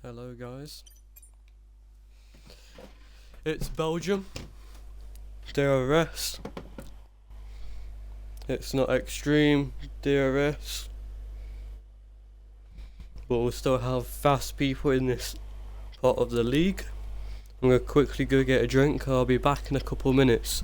Hello guys, it's Belgium, DRS, it's not extreme DRS, but we'll still have fast people in this part of the league. I'm going to quickly go get a drink, I'll be back in a couple minutes.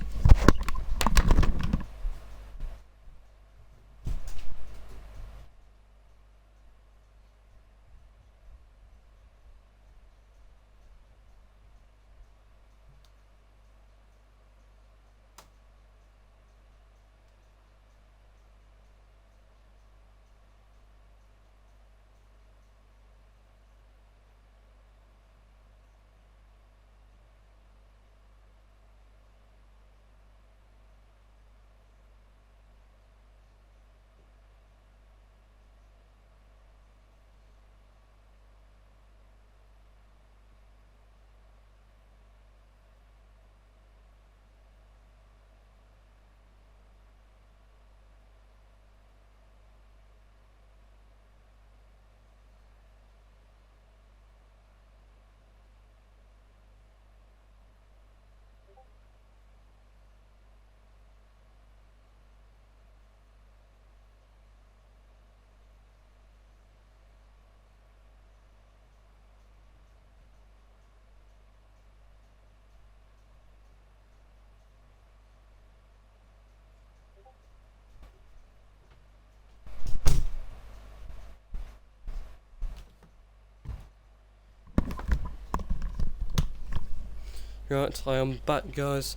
Right, I am back guys.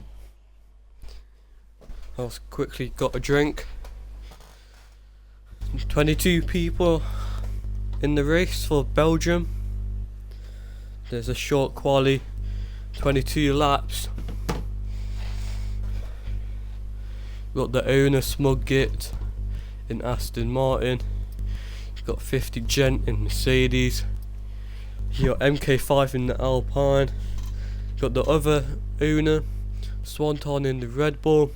I've quickly got a drink. 22 people in the race for Belgium. There's a short quali, 22 laps. Got the owner Smugget in Aston Martin. You've got 50 Gent in Mercedes. You got MK5 in the Alpine. Got the other owner Swanton in the Red Bull.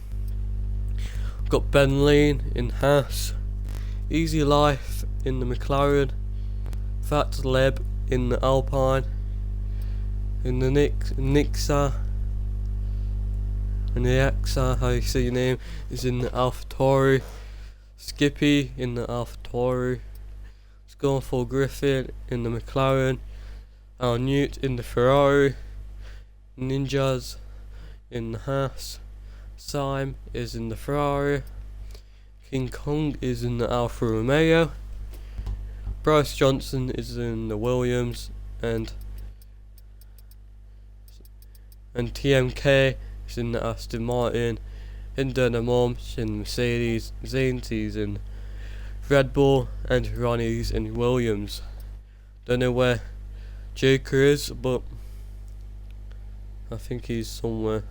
Got Ben Lane in Haas. Easy Life in the McLaren. Fat Leb in the Alpine. In the Nixa. And the Axa, how you say your name, is in the AlphaTauri. Skippy in the AlphaTauri. It's going for Griffin in the McLaren. Al Newt in the Ferrari. Ninjas in the Haas. Sime is in the Ferrari. King Kong is in the Alfa Romeo. Bryce Johnson is in the Williams, and TMK is in the Aston Martin. Indernamom's in Mercedes. Zane's in Red Bull, and Ronnie's in Williams. Don't know where Joker is, but I think he's somewhere.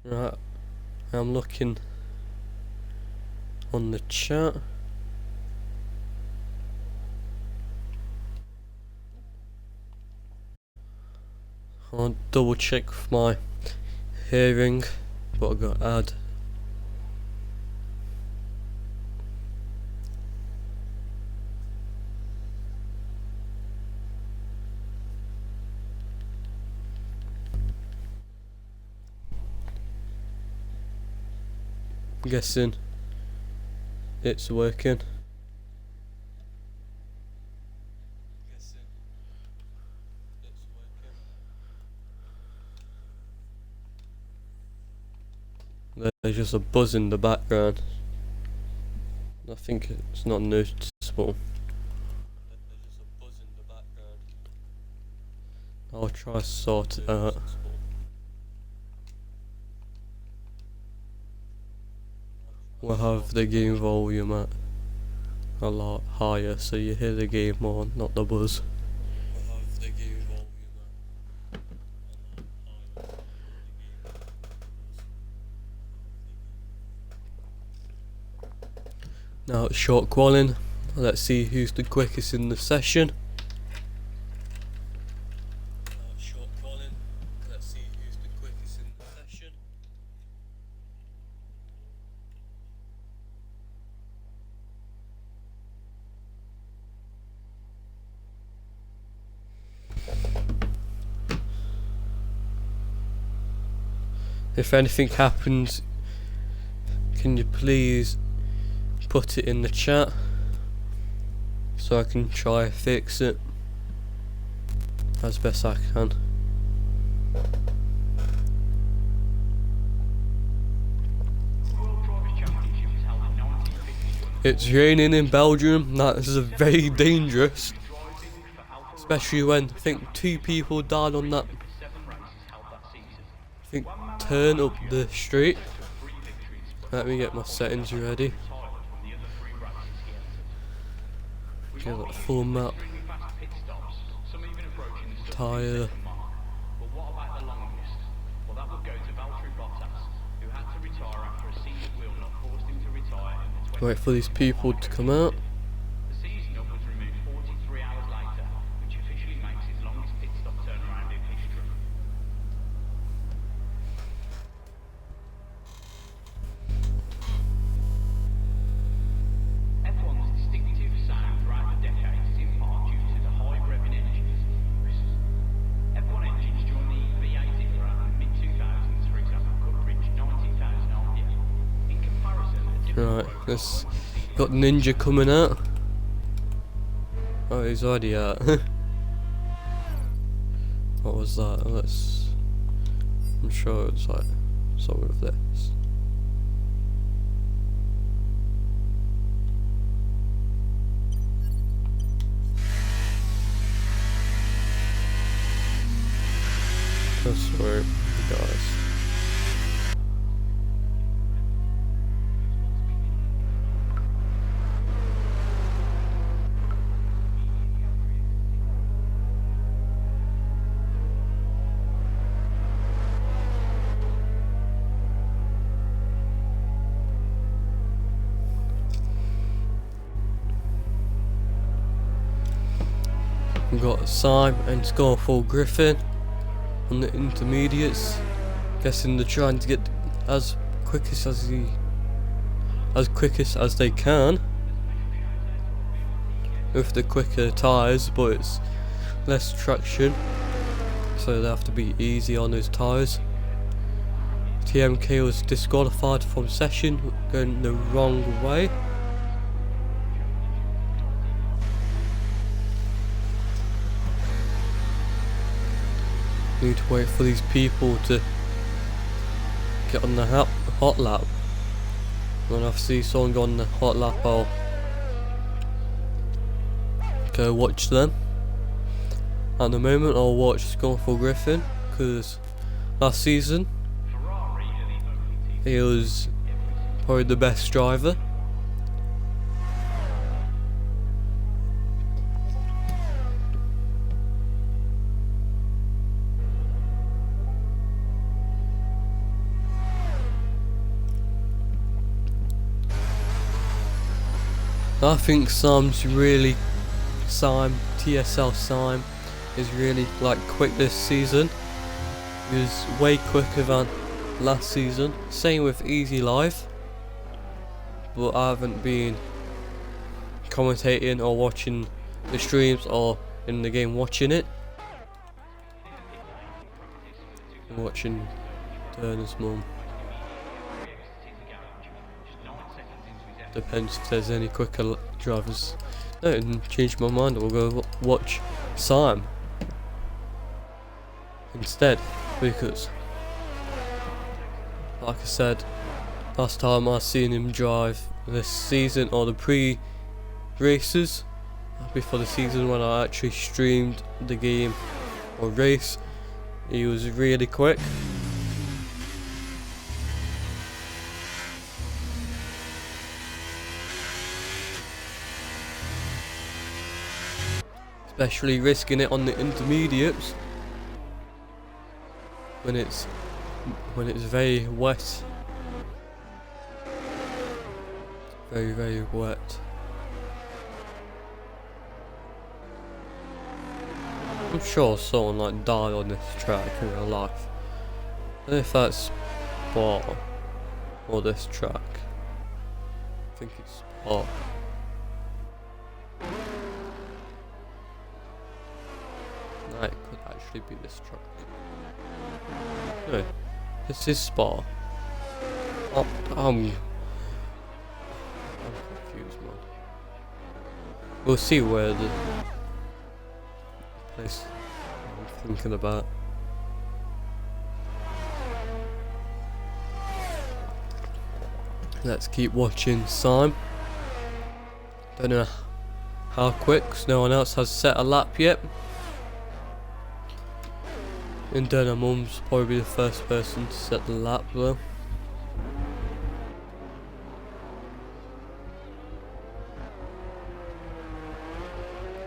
Right, I'm looking on the chat. I'll double check with my hearing what I got to add. I'm guessing it's working. There's just a buzz in the background. I think it's not noticeable. I'll try to sort it out. We'll have the game volume at a lot higher so you hear the game more, not the buzz. Now it's short qualling. Let's see who's the quickest in the session. Now it's short qualling. Let's see who's the quickest in the session. If anything happens, can you please put it in the chat so I can try and fix it as best I can. It's raining in Belgium. That is very dangerous, especially when I think 2 people died on that turn up the street. Let me get my settings ready. Get that full map. Tyre. Wait for these people to come out. Right, let's got Ninja coming out. Oh, he's already out. What was that? I'm sure it's like some of this. That's right, guys. We've got Simon and Scarfall Griffin on the intermediates. Guessing they're trying to get as quickest as they can with the quicker tyres, but it's less traction, so they have to be easy on those tyres. TMK was disqualified from session, going the wrong way. Need to wait for these people to get on the hot lap. When I see someone go on the hot lap, I'll go watch them. At the moment I'll watch Scarfall Griffin, because last season he was probably the best driver. I think TSL Sime is really like quick this season. He was way quicker than last season. Same with Easy Live, but I haven't been commentating or watching the streams or in the game watching it. I'm watching Turner's mum. Depends if there's any quicker drivers. No, and change my mind, we'll go watch Sime instead, because like I said, last time I seen him drive this season, or the pre-races before the season when I actually streamed the game or race, he was really quick. Especially risking it on the intermediates when it's very wet Very, very wet. I'm sure someone like died on this track in real life. I don't know if that's Spa or this track. I think it's Spa. No, it could actually be this track. No, this is Spa. Oh, I'm confused, man. We'll see where the place I'm thinking about. Let's keep watching Sim. Don't know how quick, 'cause no one else has set a lap yet. And then Mum's probably the first person to set the lap though.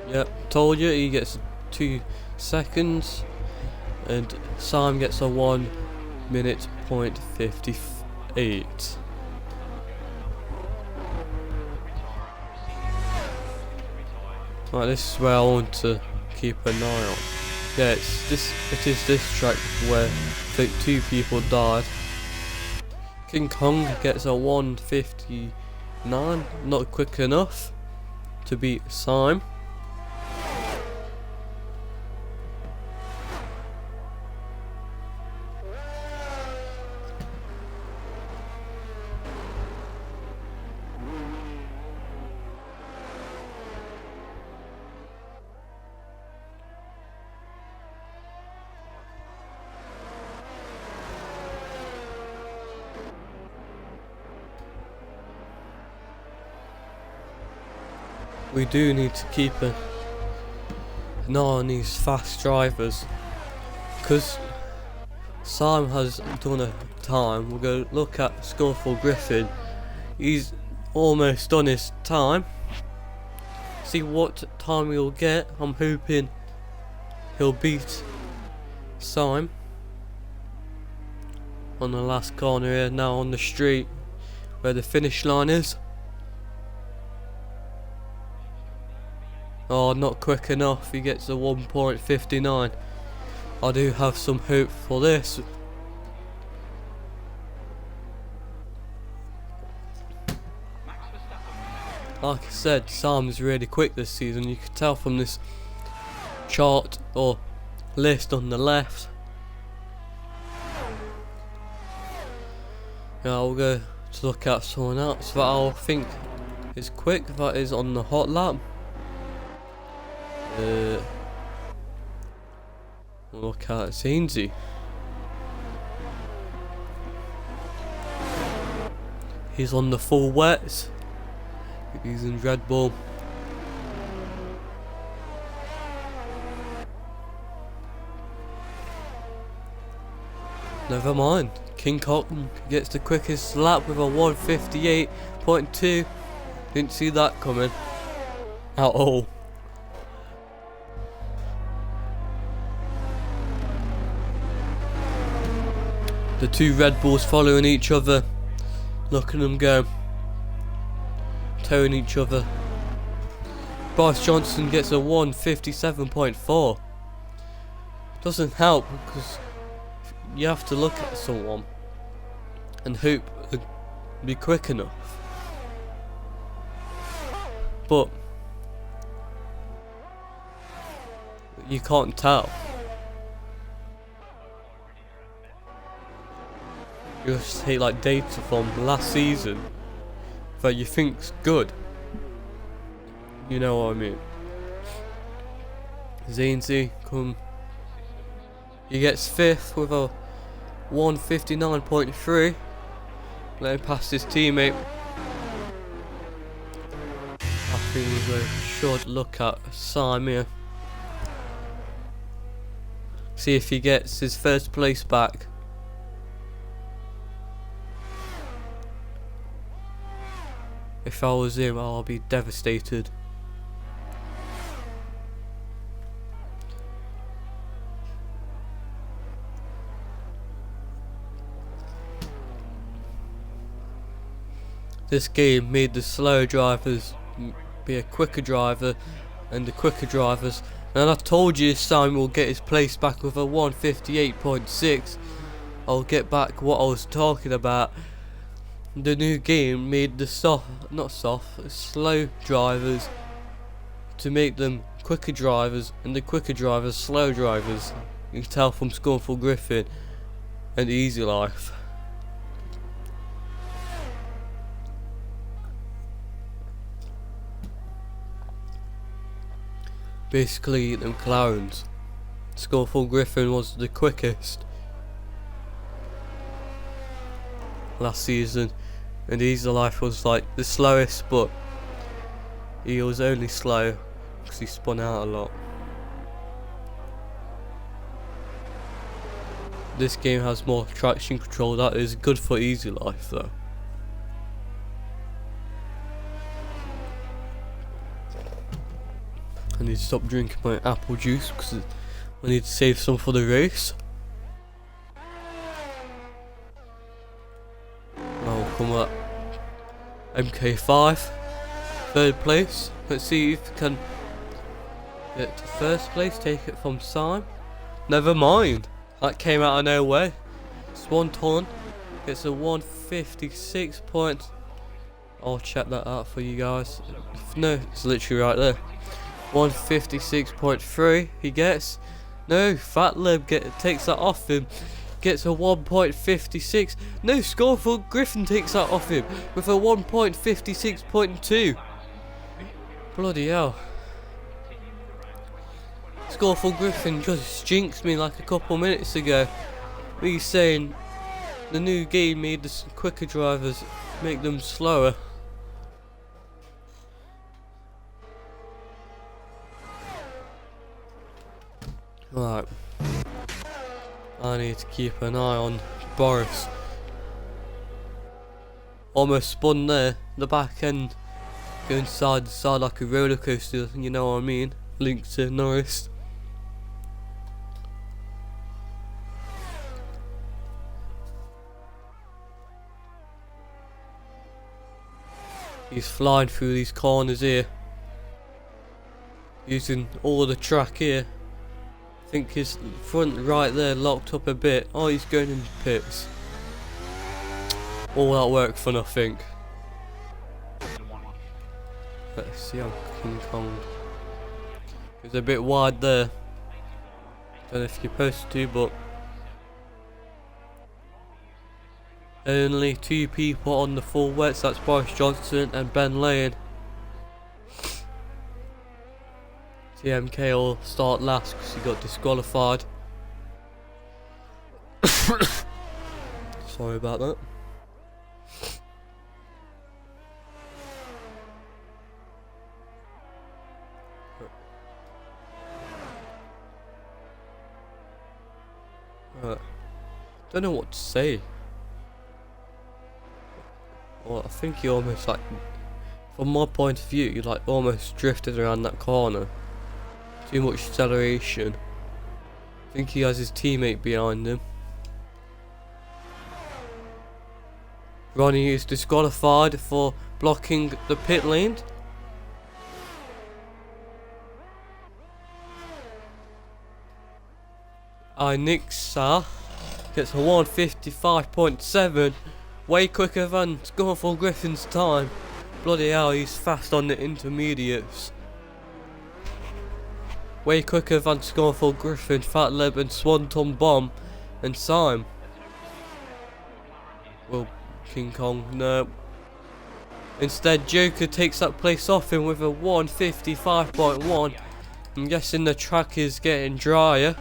Yep, told you, he gets 2 seconds and Sim gets a 1 minute point 58. Right, this is where I want to keep an eye on. Yeah, it is this track where I think 2 people died. King Kong gets a 1:59, not quick enough to beat Sim. We do need to keep an eye on these fast drivers, because Sim has done a time. We'll go look at Scuffle Griffin. He's almost done his time. See what time he'll get. I'm hoping he'll beat Sim on the last corner here, now on the street where the finish line is. Oh, not quick enough. He gets a 1:59. I do have some hope for this. Like I said, Sim's really quick this season. You can tell from this chart or list on the left. Now we'll go to look at someone else that I think is quick, that is on the hot lap. Look at Zainsy. He's on the full wets. He's in Red Bull. Never mind. King Kong gets the quickest lap with a 1:58.2. Didn't see that coming at all. The 2 Red Bulls following each other. Look at them go. Towing each other. Bryce Johnson gets a 1:57.4. Doesn't help because you have to look at someone and hope they'll be quick enough. But you can't tell. You just take like data from last season that you think's good. You know what I mean? Zainsy he gets 5th with a 1:59.3. Letting past his teammate. I think we should look at Sim here. See if he gets his first place back. If I was him, I'll be devastated. This game made the slow drivers be a quicker driver, and the quicker drivers. And I told you Simon will get his place back with a 158.6. I'll get back what I was talking about. The new game made the slow drivers to make them quicker drivers, and the quicker drivers slow drivers. You can tell from Scornful Griffin and Easy Life. Basically, them clowns. Scornful Griffin was the quickest last season, and Easy Life was like the slowest, but he was only slow because he spun out a lot. This game has more traction control. That is good for Easy Life though. I need to stop drinking my apple juice because I need to save some for the race. I'll come up MK5, third place. Let's see if we can get to first place, take it from Simon. Never mind, that came out of nowhere. Swanton gets a 156 point. I'll check that out for you guys. No, it's literally right there. 156.3 he gets. No, Fat Lib takes that off him. Gets a 1.56. No, Scornful Griffin takes that off him with a 1.56.2. Bloody hell. Scornful Griffin just jinxed me like a couple minutes ago. Me saying the new game made the quicker drivers make them slower. Right, I need to keep an eye on Boris. Almost spun there, the back end going side to side like a roller coaster, you know what I mean? Linked to Norris. He's flying through these corners here, using all the track here. I think his front right there locked up a bit. Oh, he's going in the pits. All that work for nothing. Let's see how King Kong. It's a bit wide there. Don't know if you're supposed to, but only two people on the full wets. That's Boris Johnson and Ben Lane. TMK will start last because he got disqualified. Sorry about that. Don't know what to say. Well, I think he almost like, from my point of view, he like almost drifted around that corner. Too much acceleration. I think he has his teammate behind him. Ronnie is disqualified for blocking the pit lane. Nixa gets a 155.7, way quicker than Scornful Griffin's time. Bloody hell, he's fast on the intermediates. Way quicker than Scornful Griffin, Fat Lib and Swanton Bomb and Sime. Well, King Kong, no. Instead, Joker takes that place off him with a 155.1. I'm guessing the track is getting drier.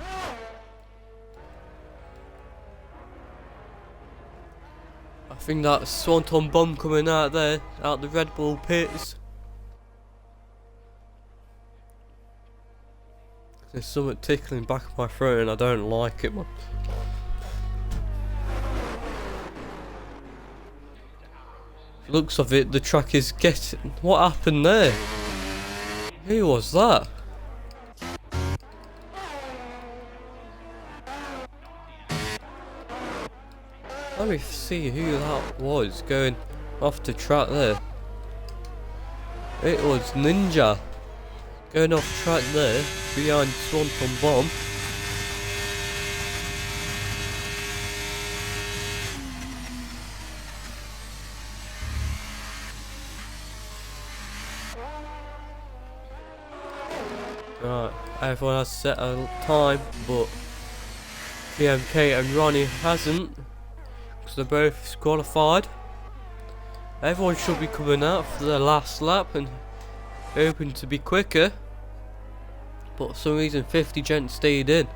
I think that's Swanton Bomb coming out there, out the Red Bull pits. There's something tickling back of my throat and I don't like it, man. Looks of it, the track is getting... What happened there? Who was that? Let me see who that was going off the track there. It was Ninja going off track there behind Swanton Bomb. Right, everyone has set a time, but PMK and Ronnie hasn't, because they're both qualified. Everyone should be coming out for their last lap and hoping to be quicker, but for some reason 50 Gent stayed in.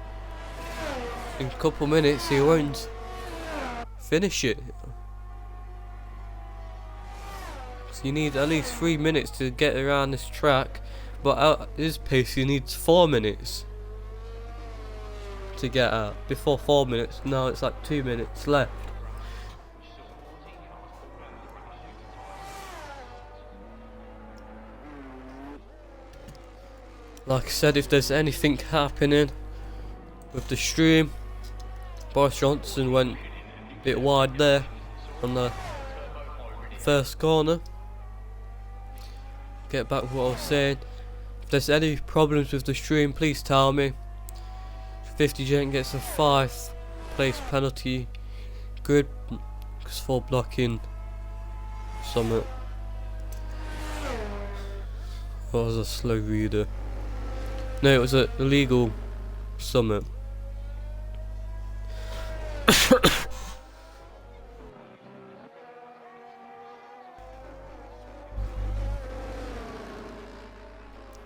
In a couple minutes he won't finish it. So you need at least 3 minutes to get around this track, but at his pace he needs 4 minutes to get out. Before 4 minutes, now it's like 2 minutes left. Like I said, if there's anything happening with the stream, Boris Johnson went a bit wide there on the first corner. Get back to what I was saying. If there's any problems with the stream, please tell me. 50 Gent gets a 5th place penalty. Good, because for blocking Summit. That was a slow reader. No, it was an illegal Summit.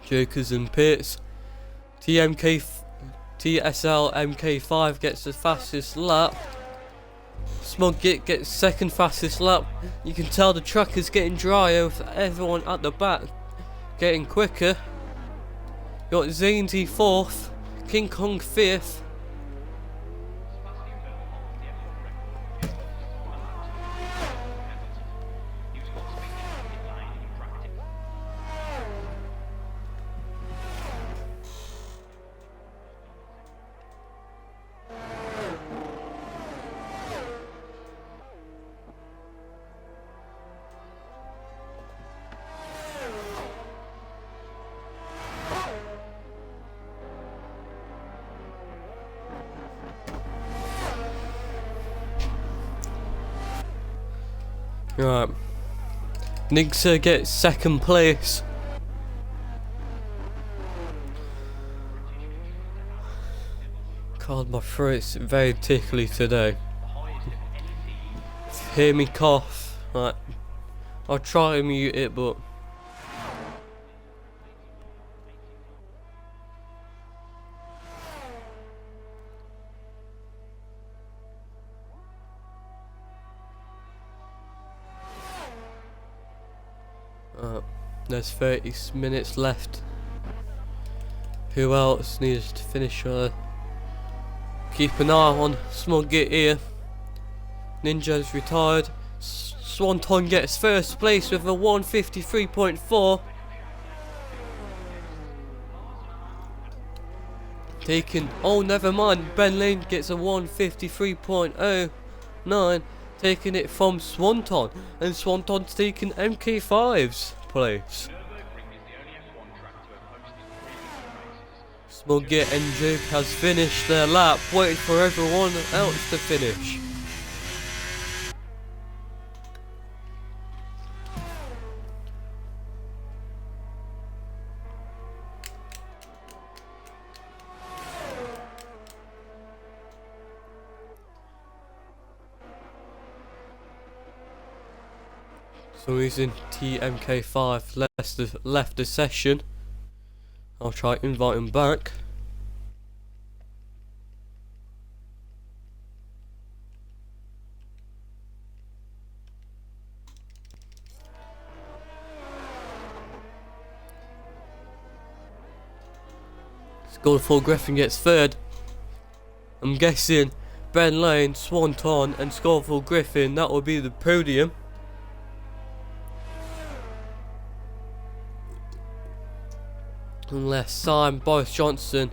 Jokers and pits. TSL MK5 gets the fastest lap. Smug Git gets second fastest lap. You can tell the track is getting drier with everyone at the back getting quicker. You got Zainzy 4th, King Kong 5th. Right, Nigsa gets second place. God, my throat's very tickly today. If you hear me cough, right, I'll try to mute it, but there's 30 minutes left. Who else needs to finish? Keep an eye on Smug Git here. Ninja's retired. Swanton gets first place with a 153.4. Taken. Oh, never mind. Ben Lane gets a 153.09. Taking it from Swanton, and Swanton's taking MK5's place. Smug Git and Joke has finished their lap, waiting for everyone else to finish. So he's in TMK5 left the session. I'll try to invite him back. Scoldful Griffin gets third. I'm guessing Ben Lane, Swanton and Scoldful Griffin, that will be the podium. Unless I'm Boris Johnson.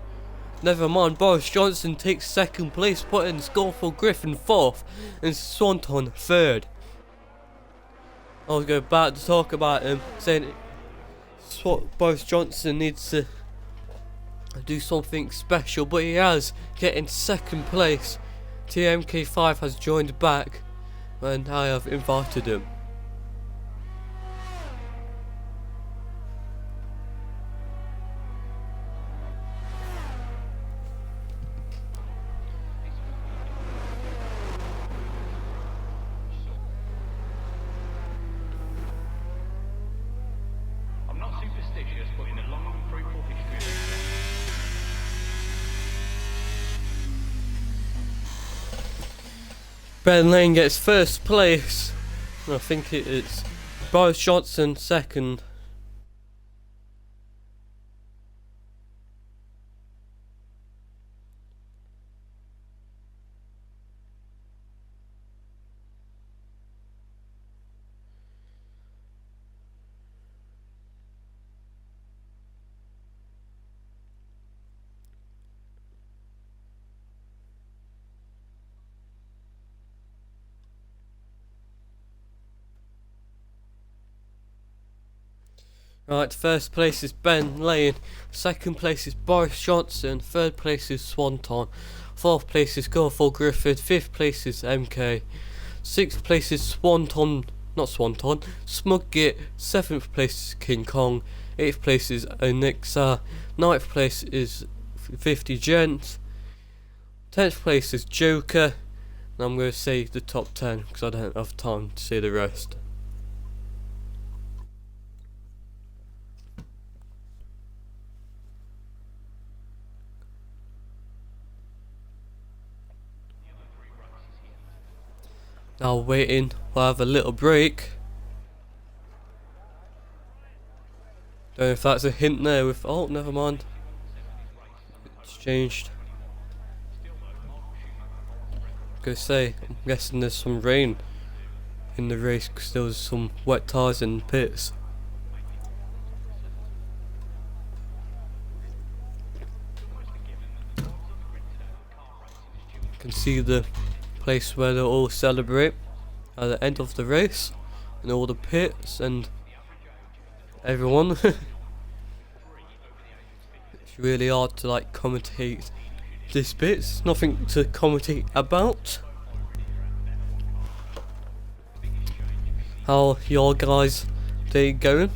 Never mind, Boris Johnson takes second place, putting Scoldful Griffin 4th and Swanton 3rd. I was going back to talk about him, saying Boris Johnson needs to do something special, but he has, getting second place. TMK5 has joined back, and I have invited him. Ben Lane gets first place. I think it's Boris Johnson second. Right, first place is Ben Lane, second place is Boris Johnson, third place is Swanton, fourth place is Gorful Griffith, fifth place is MK, sixth place is Smugit, seventh place is King Kong, eighth place is Onyxa, ninth place is 50 Gent, 10th place is Joker, and I'm going to say the top 10 because I don't have time to say the rest. Now waiting, we'll have a little break. Don't know if that's a hint there with, oh never mind, it's changed. I was gonna say, I'm guessing there's some rain in the race because there was some wet tyres in the pits. You can see the place where they all celebrate at the end of the race, and all the pits and everyone. It's really hard to like commentate this bit. It's nothing to commentate about. How your guys' day going?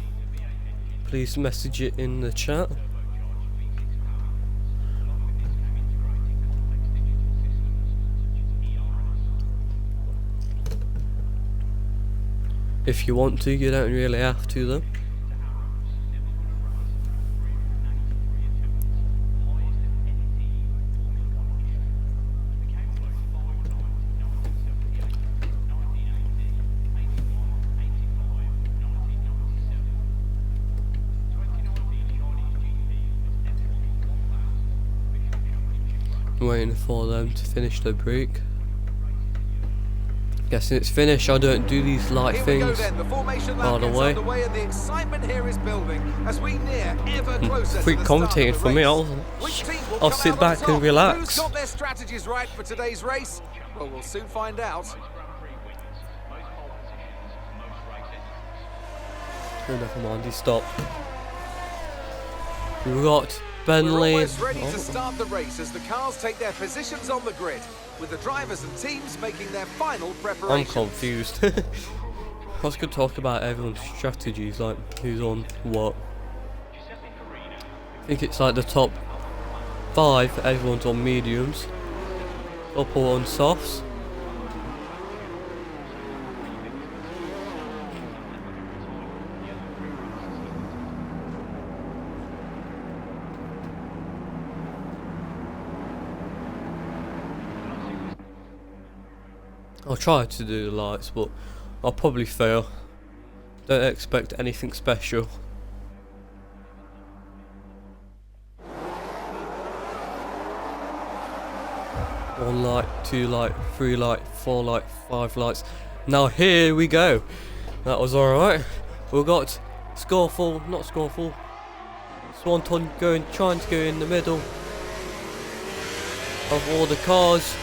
Please message it in the chat. If you want to, you don't really have to though. I'm waiting for them to finish their break. Guessing it's finished. I don't do these light things. By the way, quick commentating for me. I'll sit back and relax. Got their strategies right for today's race? Well, we'll soon find out. Oh, never mind, he stopped. We've got Ben Lane. Almost ready to start the race as the cars take their positions on the grid, with the drivers and teams making their final preparations. I'm confused. I was going to talk about everyone's strategies, like who's on what. I think it's like the top 5, everyone's on mediums, couple on softs. I'll try to do the lights, but I'll probably fail. Don't expect anything special. 1 light, 2 light, 3 light, 4 light, 5 lights. Now here we go. That was alright. We've got Swanton trying to go in the middle of all the cars.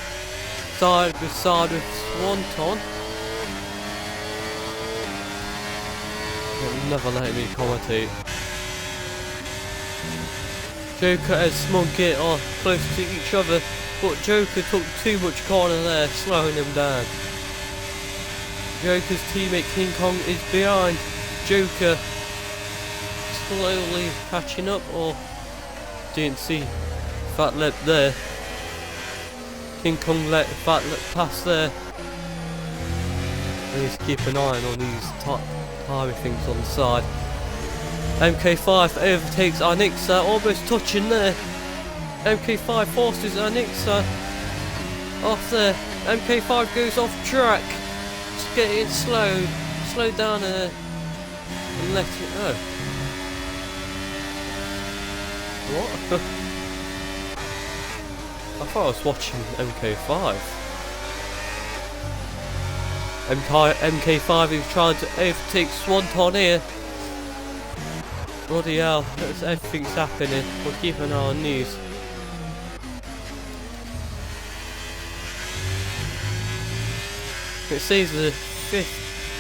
Side by side with Swanton. never letting me commentate. Joker and Smugget are close to each other, but Joker took too much corner there, slowing him down. Joker's teammate King Kong is behind. Joker slowly catching up, or didn't see Fat Lip there. King Kong let Fat Lip pass there. I need to keep an eye on these timing things on the side. MK5 overtakes Anixa, almost touching there. MK5 forces Anixa off there. MK5 goes off track. Just getting slow down and let it go. What? I thought I was watching MK5. MK5 is trying to overtake Swanton here. Bloody hell, everything's happening. We'll keep an eye on these. It says the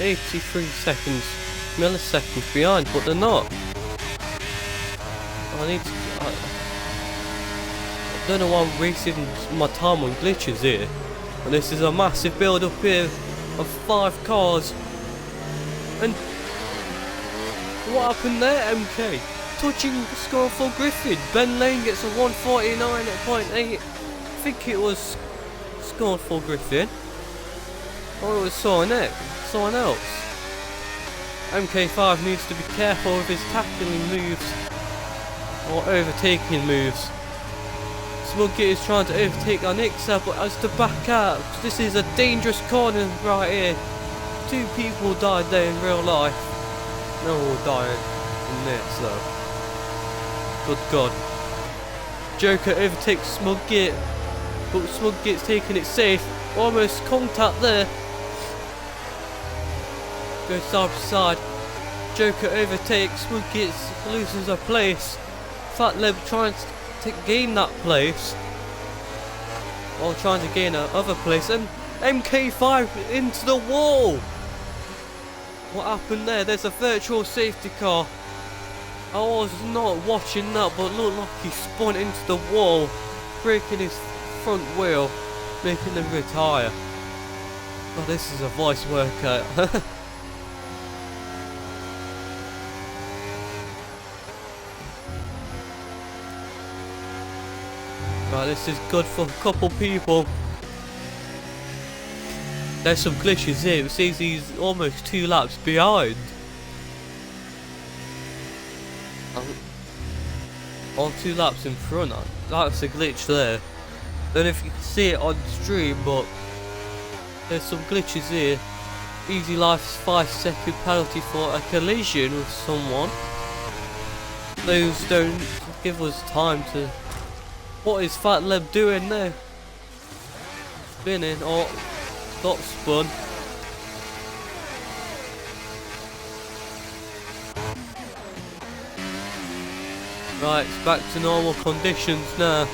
83 milliseconds behind, but they're not. I don't know why I'm wasting my time on glitches here. And this is a massive build up here of 5 cars. And what happened there, MK? Touching Scoreful Griffin. Ben Lane gets a 149.8. I think it was Scoreful Griffin. Or it was someone else. MK5 needs to be careful with his tackling moves or overtaking moves. Smugget is trying to overtake Anixa, but has to back out. This is a dangerous corner right here. 2 people died there in real life. No one will die in this though. Good God. Joker overtakes Smugget, but Smugget's taking it safe. Almost contact there. Goes side to side. Joker overtakes. Smugget loses a place. Fat Lib trying to gain that place, while trying to gain another place, and MK5 into the wall. What happened there? There's a virtual safety car. I was not watching that, but looked like he spun into the wall, breaking his front wheel, making him retire. Oh, this is a voice workout. Right, this is good for a couple people. There's some glitches here. It says he's almost 2 laps behind. Or 2 laps in front. That's a glitch there. Don't know if you can see it on stream, but there's some glitches here. Easy life's 5-second penalty for a collision with someone. Those don't give us time to... What is Fat Leb doing there? Spinning or got spun. Right, it's back to normal conditions now.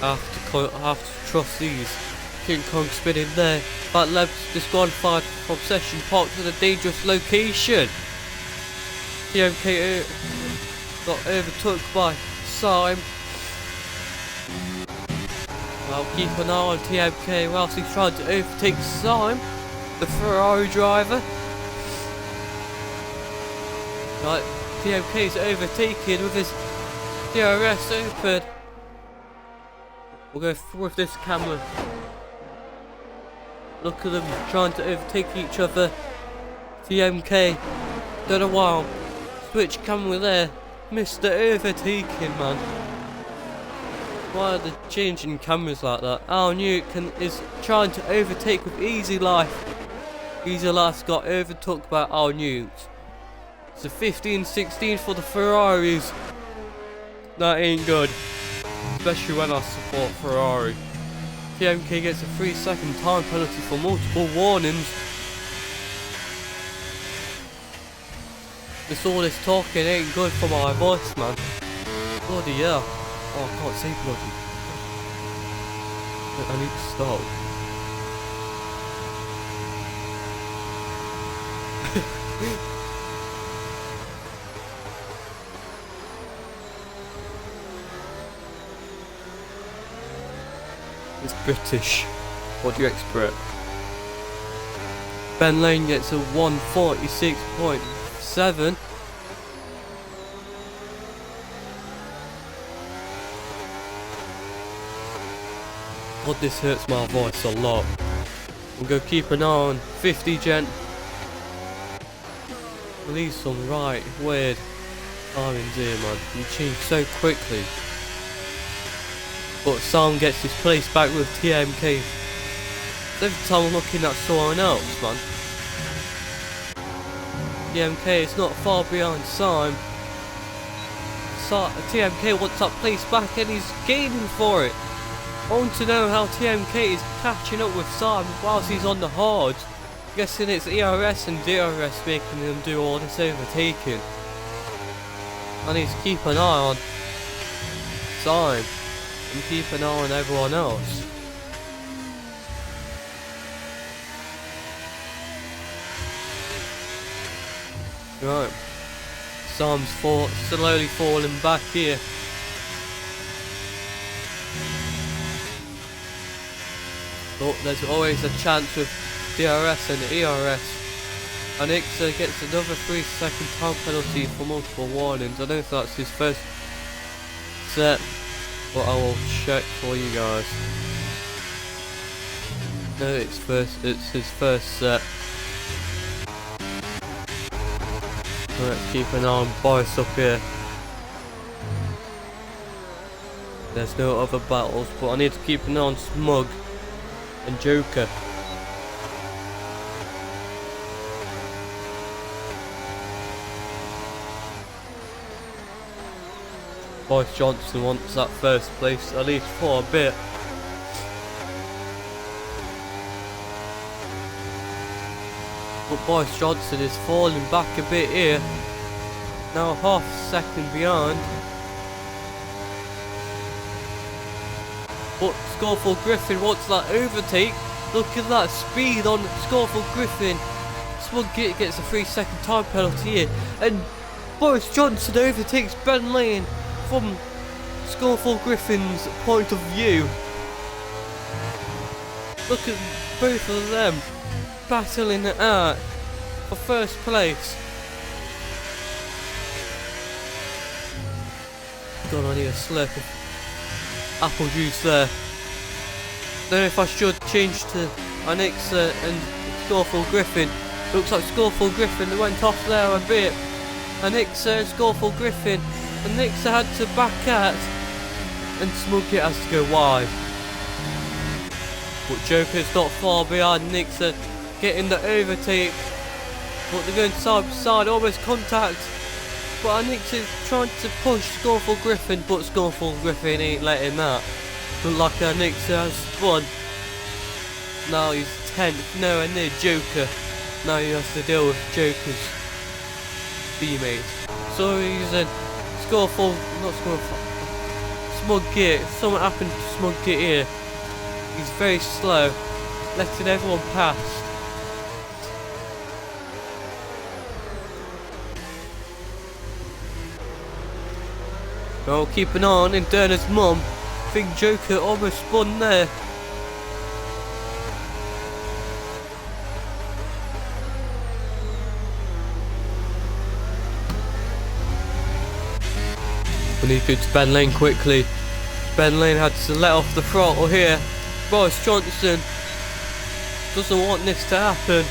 I have to trust these. King Kong spinning there. Fat Leb's disqualified from session, parked at a dangerous location. TMK got overtook by Sime. I'll keep an eye on TMK whilst he's trying to overtake Sime, the Ferrari driver. Right, TMK's overtaken with his DRS open. We'll go with this camera. Look at them trying to overtake each other. TMK, don't know why. Switch camera there. Missed the overtaking, man. Why are they changing cameras like that? Al Newton is trying to overtake with Easy Life. Easy Life's got overtook by Al Newton. It's a 15-16 for the Ferraris. That ain't good. Especially when I support Ferrari. TMK gets a 3-second time penalty for multiple warnings. All this talking ain't good for my voice, man. Bloody hell. Oh, I can't say bloody. I need to stop. It's British. What do you expect? Ben Lane gets a 146.7. God, this hurts my voice a lot. We'll go keep an eye on 50 gent. Release some right weird timings here, man. You change so quickly. But Sam gets his place back with TMK. Every time I'm looking at someone else, man. TMK is not far behind Sam. TMK wants that place back and he's gaining for it. I want to know how TMK is catching up with Sam whilst he's on the hard. Guessing it's ERS and DRS making him do all this overtaking. I need to keep an eye on Sam and keep an eye on everyone else. Right, Sam's slowly falling back here. But there's always a chance with DRS and ERS. And Ixa gets another 3-second time penalty for multiple warnings. I don't know if that's his first set, but I will check for you guys. No, it's his first set. Let's keep an eye on Boris up here. There's no other battles, but I need to keep an eye on Smug and Joker. Boris Johnson wants that first place, at least for a bit. But Boris Johnson is falling back a bit here. Now half a second behind. But Scoreful Griffin wants that overtake. Look at that speed on Scoreful Griffin. Smug gets a 3-second time penalty here. And Boris Johnson overtakes Ben Lane from Scoreful Griffin's point of view. Look at both of them battling it out for first place. God, I need a slurp of apple juice there. Don't know if I should change to Anixa and Scoreful Griffin. Looks like Scoreful Griffin went off there a bit. Anixa and Scoreful Griffin. Anixa had to back out and Smugget has to go wide. But Joker's not far behind Anixa, getting the overtake. But they're going side by side, almost contact. But Anixa's trying to push Scoreful Griffin, but Scoreful Griffin ain't letting that. Look like Anixa has spun. Now he's 10th, nowhere near Joker. Now he has to deal with Joker's teammates. So he's in Smugget. Something happened to Smugget here. He's very slow, letting everyone pass. Well, keep an eye on Interna's mum. I think Joker almost spun there. We need to go to Ben Lane quickly. Ben Lane had to let off the throttle here. Boris Johnson doesn't want this to happen.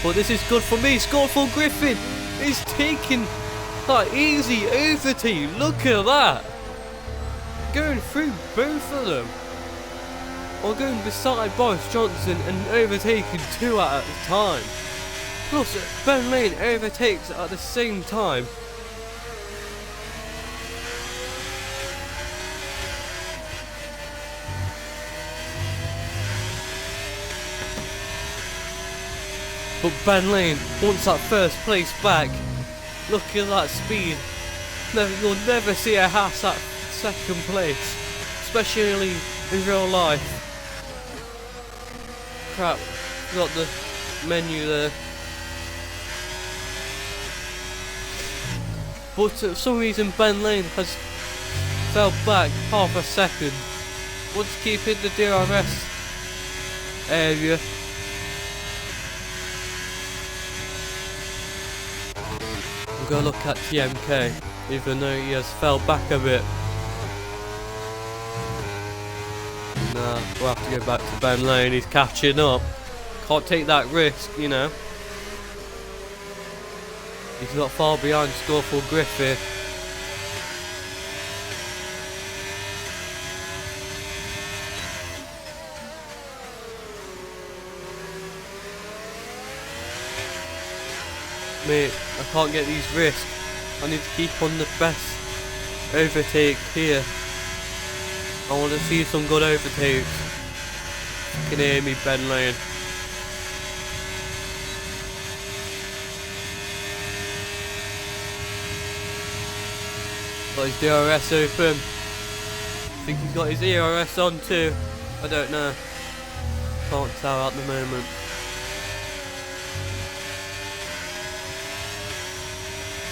But this is good for me. Scoreful Griffin is taking that easy overtake. Look at that. Going through both of them. Or going beside Boris Johnson and overtaking two at a time. Plus, Ben Lane overtakes at the same time. But Ben Lane wants that first place back. Look at that speed. You'll never see a Haas at second place, especially in real life. Crap, got the menu there. But for some reason Ben Lane has fell back half a second. want to keep in the DRS area. I'm gonna look at TMK, even though he has fell back a bit. Nah, we'll have to go back to Ben Lane. He's catching up. Can't take that risk, you know. He's not far behind Scoreful Griffith. Mate, I can't get these risks. I need to keep on the best overtake here. I want to see some good overtakes. You can hear me, Ben Lane. Got his DRS open. I think he's got his ERS on too. I don't know. Can't tell at the moment.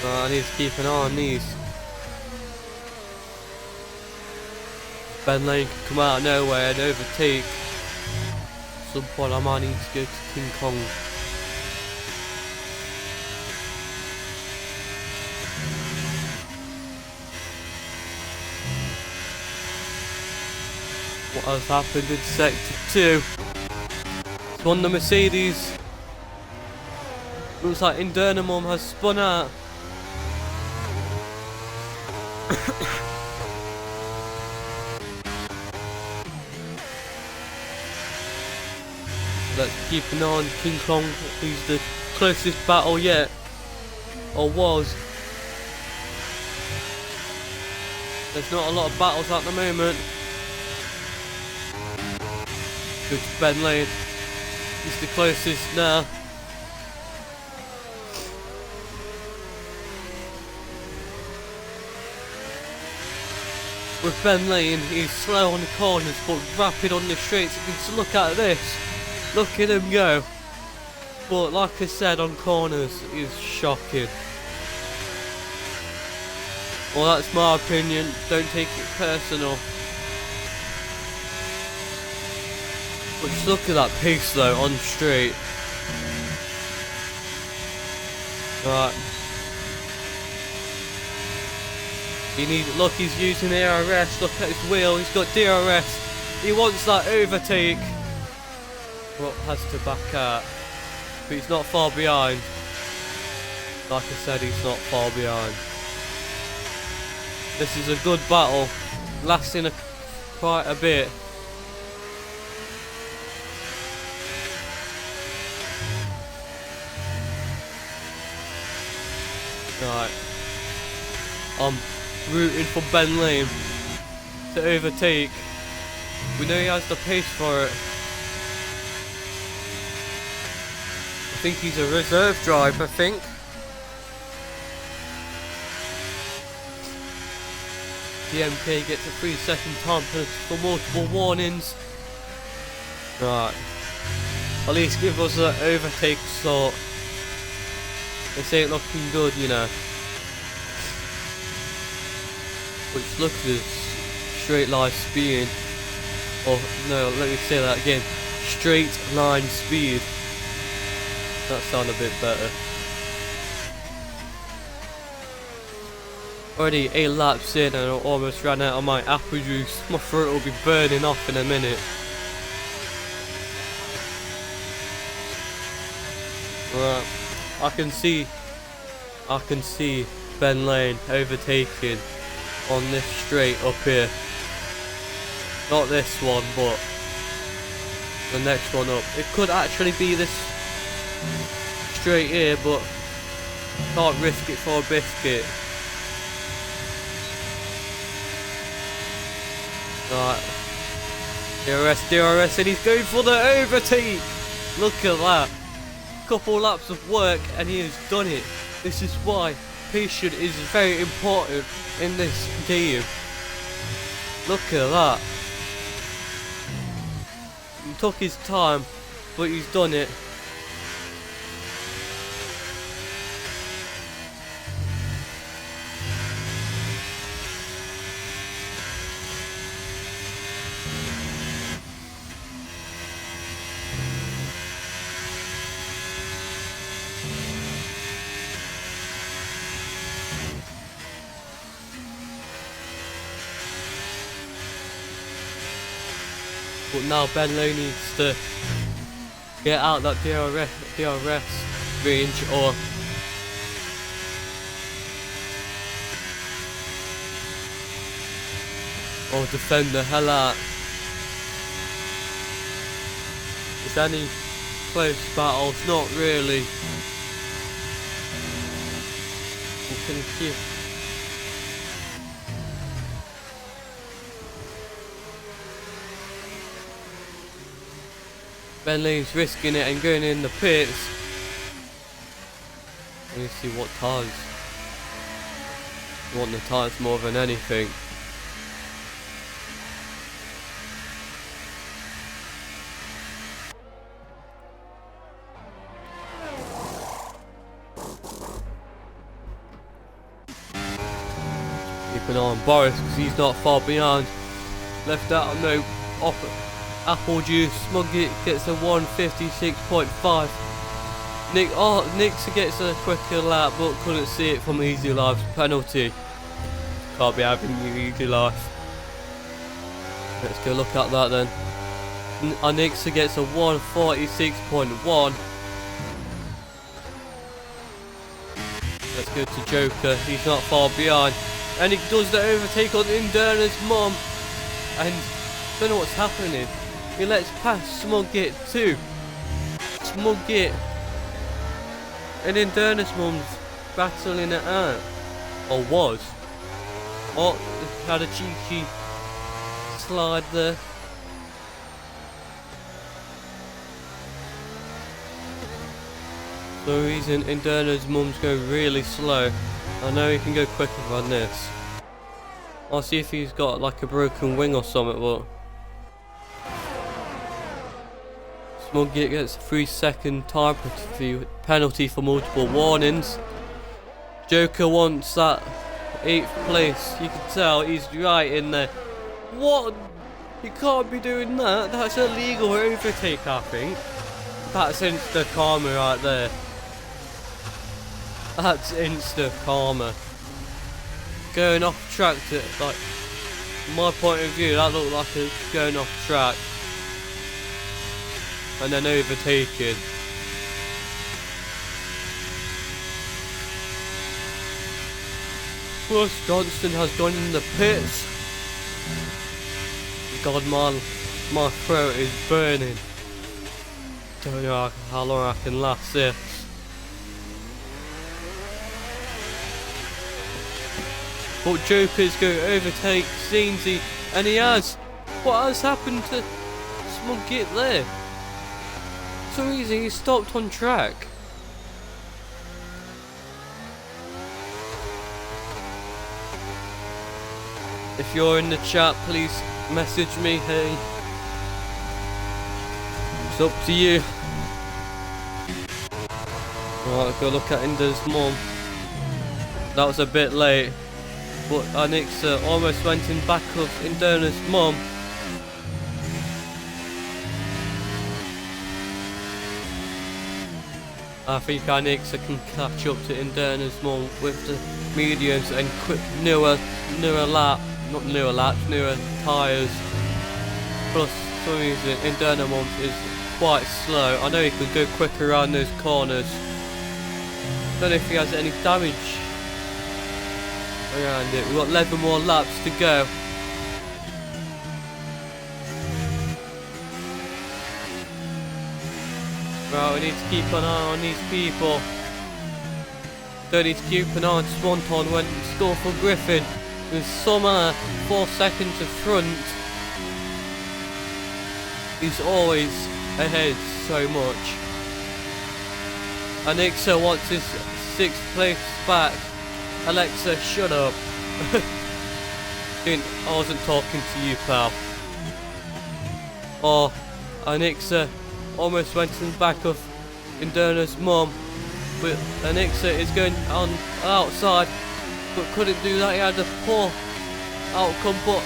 I need to keep an eye on these. Ben Lane can come out of nowhere and overtake. At some point I might need to go to King Kong. What has happened in Sector 2? It's one of the Mercedes. Looks like Indernamum has spun out. Let's keep an eye on King Kong. He's the closest battle yet. Or was. There's not a lot of battles at the moment. Good to Ben Lane. He's the closest now. With Ben Lane, he's slow on the corners but rapid on the straights. You can look at this. Look at him go. But like I said, on corners, he's shocking. Well, that's my opinion. Don't take it personal. But just look at that pace though, on straight. Right. Look, he's using DRS. Look at his wheel. He's got DRS. He wants that overtake. But has to back out. But he's not far behind. Like I said, he's not far behind. This is a good battle, lasting quite a bit. Right. I'm rooting for Ben Lane to overtake. We know he has the pace for it. I think he's a reserve driver, I think. The MK gets a 3-second time penalty for multiple warnings. Right. At least give us an overtake sort. This ain't looking good, you know. Which looks as straight line speed. Or no, let me say that again. Straight line speed. That sounds a bit better. Already 8 laps in and I almost ran out of my apple juice. My throat will be burning off in a minute. Right, I can see Ben Lane overtaking on this straight up here. Not this one, but the next one up. It could actually be this straight here, but can't risk it for a biscuit. Right. DRS, and he's going for the overtake. Look at that. Couple laps of work and he has done it. This is why patience is very important in this game. Look at that. He took his time, but he's done it. But now Benlow needs to get out that DRS range or defend the hell out. Is any close battles? Not really. You can keep. Bentley's risking it and going in the pits. Let me see what tires. I want the tires more than anything. Keep an eye on Boris because he's not far behind. Left out of no apple juice. Smugget gets a 1:56.5. Nix gets a quicker lap but couldn't see it from Easy Life's penalty. Can't be having you Easy Life. Let's go look at that then. Nixa gets a 1:46.1. Let's go to Joker. He's not far behind. And he does the overtake on Inderna's mum. And I don't know what's happening. He lets pass Smugget too. Smugget and Inderna's mum's battling it out. Or was. Oh, had a cheeky slide there. For some reason Inderna's mum's going really slow. I know he can go quicker than this. I'll see if he's got like a broken wing or something, but Smugget gets a 3-second time penalty for multiple warnings. Joker wants that 8th place. You can tell he's right in there. What? You can't be doing that. That's a legal overtake, I think. That's insta karma right there. That's insta karma. Going off track to, like, from my point of view, that looked like a going off track. And then overtaken. Plus Johnston has gone in the pits. God man, my throat is burning. Don't know how long I can last this. But Joker's going to overtake Zainsy, and he has. What has happened to Smugget there? For some reason he stopped on track. If you're in the chat, please message me. Hey, it's up to you. Right, go look at Inder's mum. That was a bit late, but Anixa almost went in back of Inderna's mum. I think Anixa can catch up to Inderna's mum with the mediums and quick newer tyres. Plus, for some reason, Inderna mum is quite slow. I know he could go quicker around those corners. Don't know if he has any damage around it. We've got 11 more laps to go. Right, we need to keep an eye on these people. Don't need to keep an eye on Swanton when we score for Griffin. With Summer 4 seconds of front. He's always ahead so much. Anixa wants his 6th place back. Alexa, shut up. I wasn't talking to you, pal. Oh, Anixa almost went in the back of Inderna's mum. But Anixa is going on outside, but couldn't do that. He had a poor outcome, but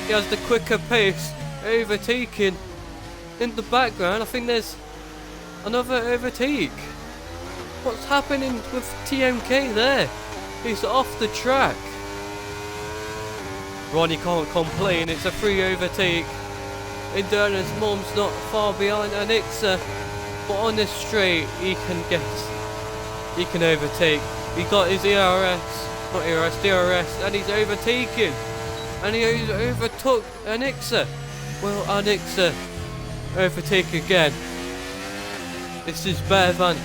he has the quicker pace, overtaking in the background. I think there's another overtake. What's happening with TMK there? He's off the track. Ronnie can't complain, it's a free overtake. Indurna's mum's not far behind Anixa, but on this straight he can overtake. He got his DRS, and he's overtaken, and he overtook Anixa. Will Anixa overtake again? This is better than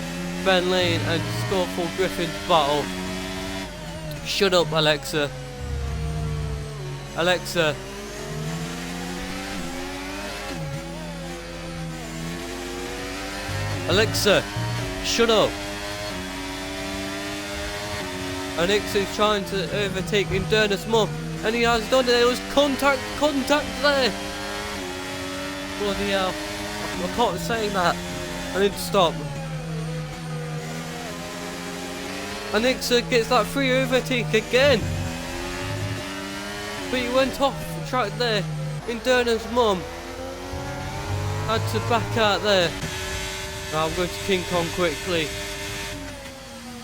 Ben Lane and Scoreful Griffin's battle. Shut up, Alexa. Alexa. Alexa, shut up. Anixa's trying to overtake Indurna's mum, and he has done it. There was contact there. Bloody hell. I can't say that. I need to stop. Anixa gets that free overtake again. But he went off track there. Indurna's mum had to back out there. Now I'm going to King Kong quickly.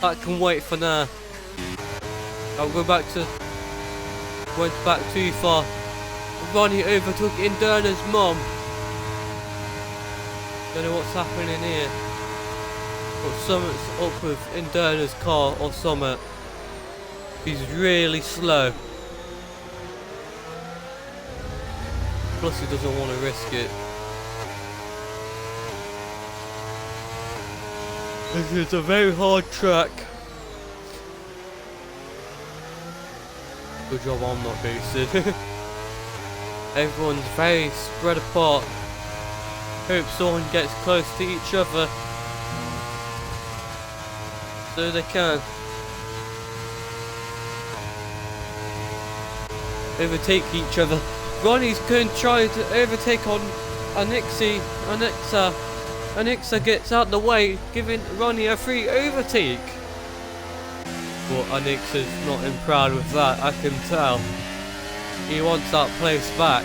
That can wait for now. I'll go back to... Went back too far. Ronnie overtook Indurna's mum. Don't know what's happening here. But something's up with Indurna's car or something. He's really slow. Plus he doesn't want to risk it. This is a very hard track. Good job I'm not boosted. Everyone's very spread apart. Hope someone gets close to each other. So they can overtake each other. Ronnie's going to try to overtake on Anixa. Anixa gets out the way, giving Ronnie a free overtake. But Anixa's not in proud with that, I can tell. He wants that place back.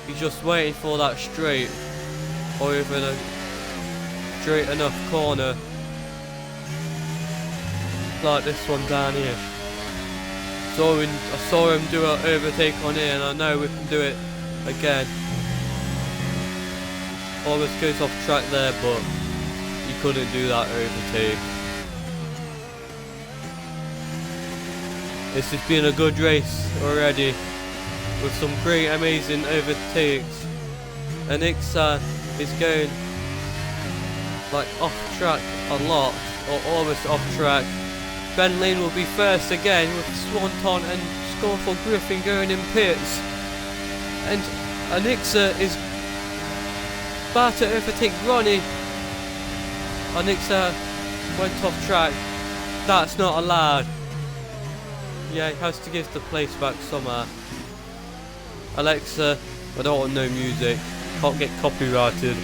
He's just waiting for that straight, or even a straight enough corner, like this one down here. I saw him do an overtake on here, and I know we can do it again. Almost goes off track there, but he couldn't do that overtake. This has been a good race already, with some great amazing overtakes. Anixa is going like off track a lot, or almost off track. Ben Lane will be first again, with Swanton and Scoreful Griffin going in pits. And Anixa is about to overtake Ronnie. Anixa went off track. That's not allowed. Yeah, he has to give the place back somehow. Alexa, I don't want no music. Can't get copyrighted.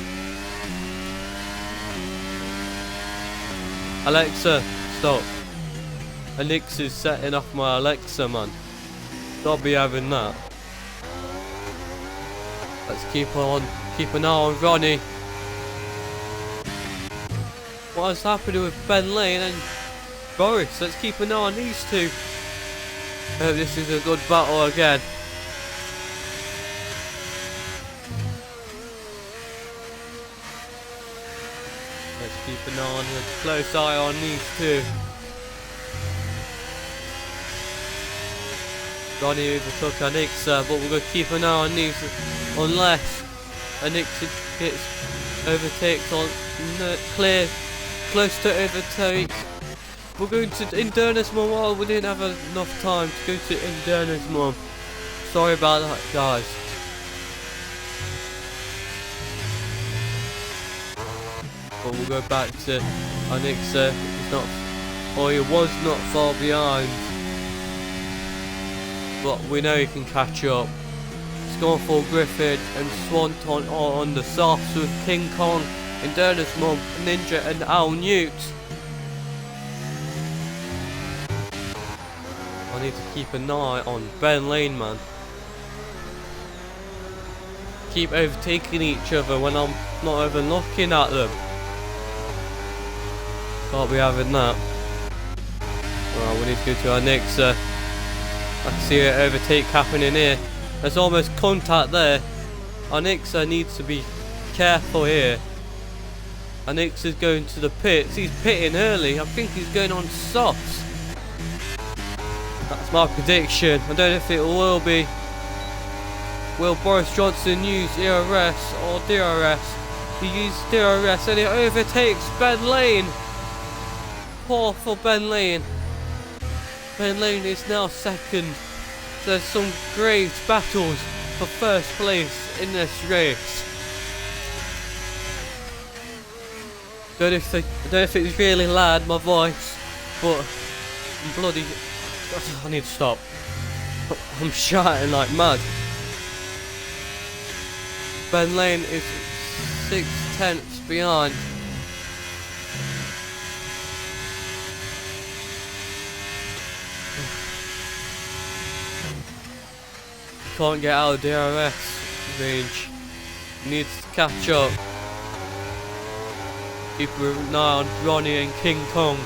Alexa, stop. Anixa's setting off my Alexa, man. Don't be having that. Let's keep an eye on Ronnie. What is happening with Ben Lane and Boris? Let's keep an eye on these two. I hope this is a good battle again. Let's keep an eye on, a close eye on these two. Ronnie overtook Anixa, but we're going to keep an eye on these unless Anixa gets overtakes on clear, close to overtake. We're going to Indurna's mum. Well, we didn't have enough time to go to Indurna's mum. Sorry about that, guys. But we'll go back to Anixa. He was not far behind. But we know he can catch up. Scoreful Griffin and Swanton are on the softs with King Kong, Indurna's mum, Ninja and Al Newt. I need to keep an eye on Ben Lane, man. Keep overtaking each other when I'm not even looking at them. Can't be having that. Well, we need to go to our next. I can see an overtake happening here. There's almost contact there. Anixa needs to be careful here. Anixa's going to the pits. He's pitting early. I think he's going on softs. That's my prediction. I don't know if it will be. Will Boris Johnson use ERS or DRS? He used DRS and it overtakes Ben Lane. Poor for Ben Lane. Ben Lane is now second. There's some great battles for first place in this race. Don't know if it's really loud, my voice, but I'm bloody. I need to stop. I'm shouting like mad. Ben Lane is 6/10 behind. Can't get out of DRS range. Needs to catch up. Keep an eye on Ronnie and King Kong.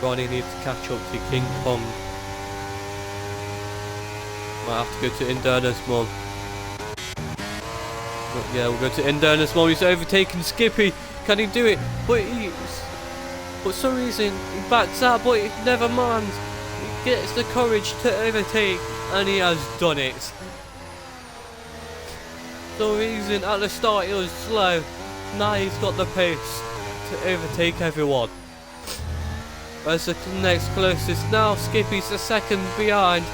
Ronnie needs to catch up to King Kong. Might have to go to Indernus Mom. But yeah, we'll go to Indernus Mom. He's overtaken Skippy. Can he do it? But for some reason he backs out, but never mind. He gets the courage to overtake, and he has done it. For some reason at the start he was slow. Now he's got the pace to overtake everyone. As the next closest now, Skippy's the second behind.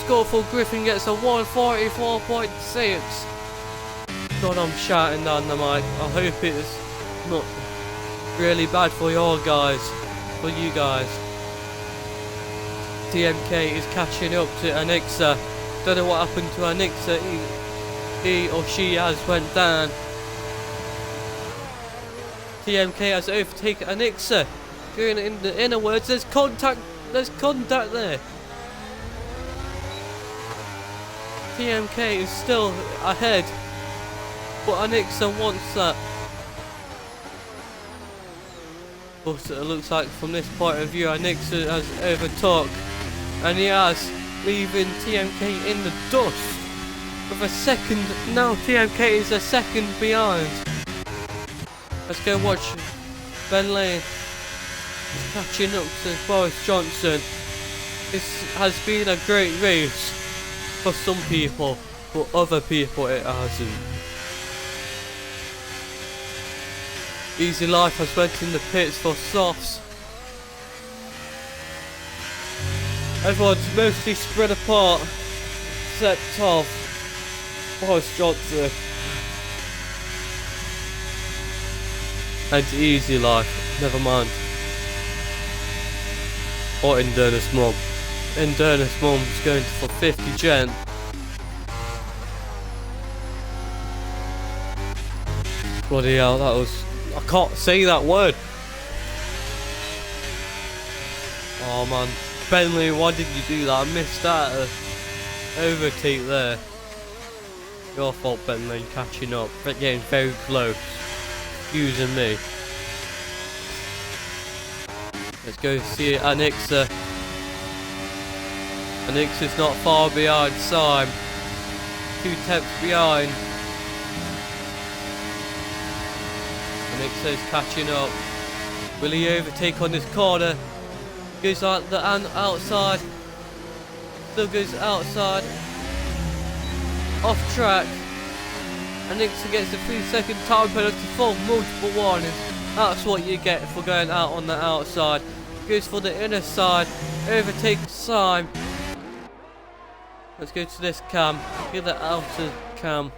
Scoreful Griffin gets a 1:44.6. God, I'm shouting down the mic. I hope it's not really bad for you guys. TMK is catching up to Anixa. Don't know what happened to Anixa. He or she has went down. TMK has overtaken Anixa. Going in the inner words, there's contact there. TMK is still ahead, but Anixa wants that. But it looks like from this point of view, Anixa has overtook, and he has, leaving TMK in the dust with a second. Now TMK is a second behind. Let's go watch Ben Lane catching up to Boris Johnson. This has been a great race for some people, but other people it hasn't. Easy Life has went in the pits for softs. Everyone's mostly spread apart, except of Boris Johnson and Easy Life. Never mind. Or Indernus Mom. Indernus Mom's going for 50 gen. Bloody hell, that was... I can't say that word. Oh man. Bentley, why did you do that? I missed that overtake there. Your fault, Bentley, catching up. But getting very close. Using me. Let's go see Anixa. Anixa's not far behind Sime. 2/10 behind. Anixa's catching up. Will he overtake on this corner? Goes out the outside. Still goes outside. Off track. Anixa gets a 3-second time penalty for multiple warnings. That's what you get for going out on the outside. Goes for the inner side. Overtakes Sime. Let's go to this cam. Get the outer cam.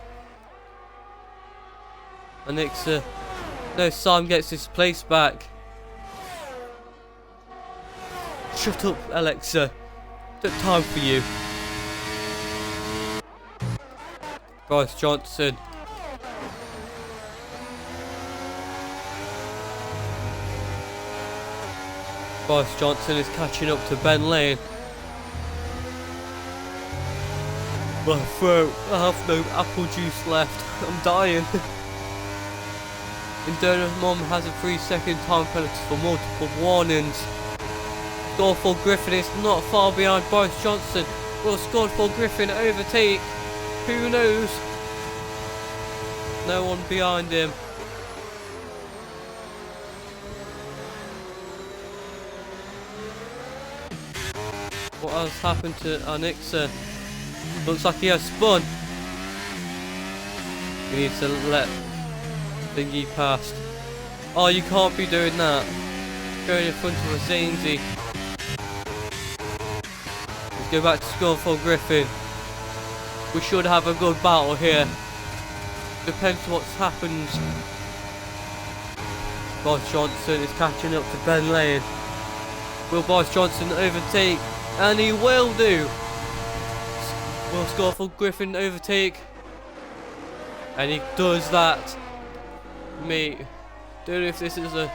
Anixa. No, Sime gets his place back. Shut up, Alexa. Don't time for you. Boris Johnson. Boris Johnson is catching up to Ben Lane. My throat. I have no apple juice left. I'm dying. Indernus Mom has a 3-second time penalty for multiple warnings. Scoreful Griffin is not far behind Boris Johnson. Will scored for Griffin overtake. Who knows? No one behind him. What else happened to Anixa? Looks like he has spun. We need to let Thingy past. Oh, you can't be doing that. Going in front of a Zainsy. Let's go back to score for Griffin. We should have a good battle here. Depends what happens. Boris Johnson is catching up to Ben Lane. Will Boris Johnson overtake? And he will do. Will score for Griffin overtake. And he does that. Mate, don't know if this is a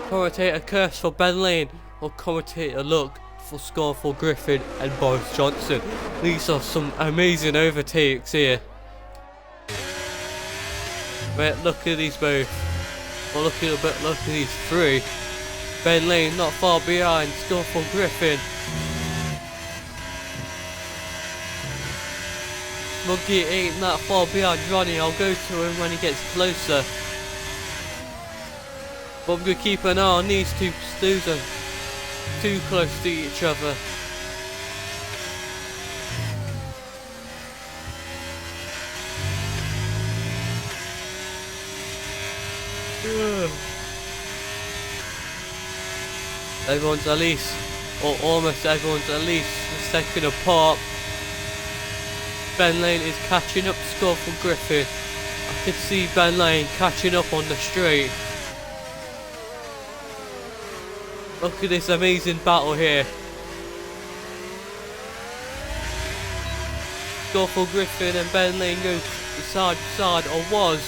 commentator curse for Ben Lane or commentator luck for score for Griffin and Boris Johnson. These are some amazing overtakes here. Wait, look at these both. Well, look at these three. Ben Lane not far behind. Score for Griffin. Smuggy ain't that far behind Ronnie. I'll go to him when he gets closer. But I'm gonna keep an eye on these two. These are too close to each other. Everyone's at least, or almost everyone's at least a second apart. Ben Lane is catching up to score for Griffin. I can see Ben Lane catching up on the straight. Look at this amazing battle here. Score for Griffin and Ben Lane go side to side, or was.